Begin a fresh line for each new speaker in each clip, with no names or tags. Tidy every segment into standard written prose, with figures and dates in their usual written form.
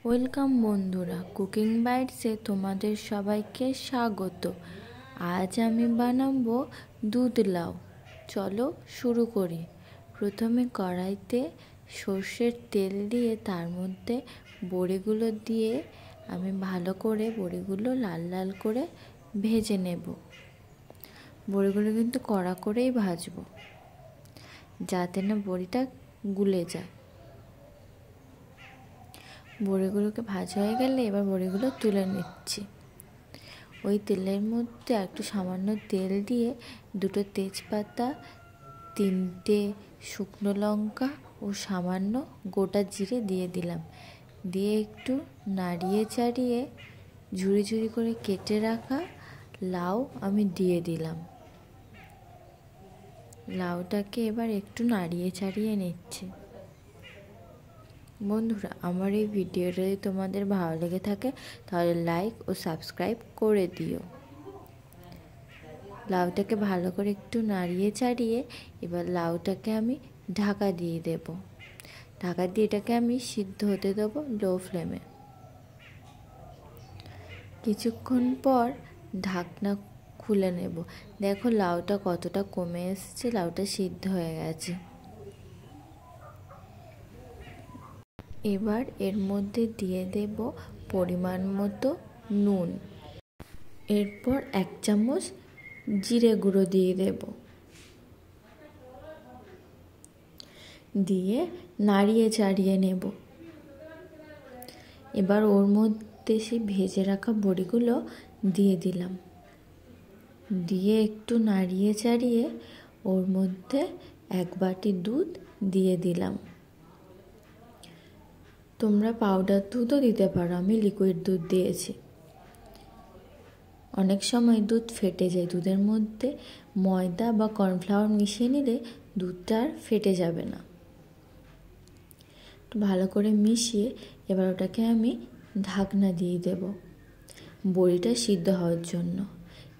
Welcome বন্ধুরা, cooking বাইটসে তোমাদের সবাইকে স্বাগত। আজ আমি বানাবো দুধ লাউ। চলো শুরু করি। প্রথমে কড়াইতে সর্ষের তেল দিয়ে তার মধ্যে বড়িগুলো দিয়ে আমি ভালো করে বড়িগুলো লাল লাল করে ভেজে নেব। বড়িগুলো কিন্তু কড়া করেই ভাজবো, যাতে না বড়িটা গুলে যায়। বড়িগুলোকে ভাজা হয়ে গেলে এবার বড়িগুলো তুলে নিচ্ছি। ওই তেলের মধ্যে একটু সামান্য তেল দিয়ে দুটো তেজপাতা, 3টে শুকনো লঙ্কা ও সামান্য গোটা জিরে দিয়ে দিলাম। দিয়ে একটু নাড়িয়ে চাড়িয়ে ঝুরি ঝুরি করে কেটে রাখা লাউ আমি দিয়ে দিলাম। লাউটাকে এবার একটু নাড়িয়ে চাড়িয়ে নিচ্ছি। বন্ধুরা, আমার এই ভিডিওটা যদি তোমাদের ভালো লেগে থাকে তাহলে লাইক ও সাবস্ক্রাইব করে দিও। লাউটাকে ভালো করে একটু নাড়িয়ে চাড়িয়ে এবার লাউটাকে আমি ঢাকা দিয়ে দেব। ঢাকা দিয়ে এটাকে আমি সিদ্ধ হতে দেবো লো ফ্লেমে। কিছুক্ষণ পর ঢাকনা খুলে নেব। দেখো লাউটা কতটা কমে এসছে, লাউটা সিদ্ধ হয়ে গেছে। এবার এর মধ্যে দিয়ে দেব পরিমাণ মতো নুন। এরপর 1 চামচ জিরে গুঁড়ো দিয়ে দেব। দিয়ে নাড়িয়ে চাড়িয়ে নেব। এবার ওর মধ্যে সেই ভেজে রাখা বড়িগুলো দিয়ে দিলাম। দিয়ে একটু নাড়িয়ে চাড়িয়ে ওর মধ্যে 1 বাটি দুধ দিয়ে দিলাম। তোমরা পাউডার দুধও দিতে পারো, আমি লিকুইড দুধ দিয়েছি। অনেক সময় দুধ ফেটে যায়, দুধের মধ্যে ময়দা বা কর্নফ্লাওয়ার মিশিয়ে নিলে দুধটা আর ফেটে যাবে না। ভালো করে মিশিয়ে এবার ওটাকে আমি ঢাকনা দিয়ে দেব বড়িটা সিদ্ধ হওয়ার জন্য।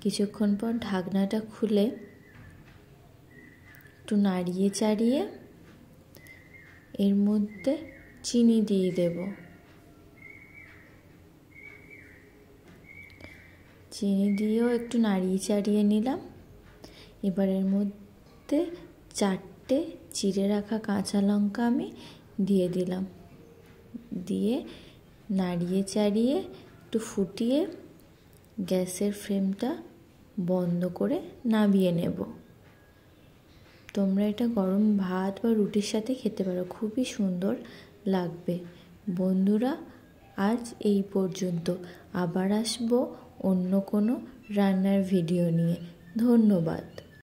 কিছুক্ষণ পর ঢাকনাটা খুলে একটু নাড়িয়ে চাড়িয়ে এর মধ্যে চিনি দিয়ে দেব। চিনি দিয়েও একটু নাড়িয়ে চাড়িয়ে নিলাম। এবার এর মধ্যে 4টে চিড়ে রাখা কাঁচা লঙ্কা আমি দিয়ে দিলাম। দিয়ে নাড়িয়ে চাড়িয়ে একটু ফুটিয়ে গ্যাসের ফ্লেমটা বন্ধ করে নামিয়ে নেব। তোমরা এটা গরম ভাত বা রুটির সাথে খেতে পারো, খুবই সুন্দর লাগবে। বন্ধুরা, আজ এই পর্যন্ত। আবার আসবো অন্য কোনো রান্নার ভিডিও নিয়ে। ধন্যবাদ।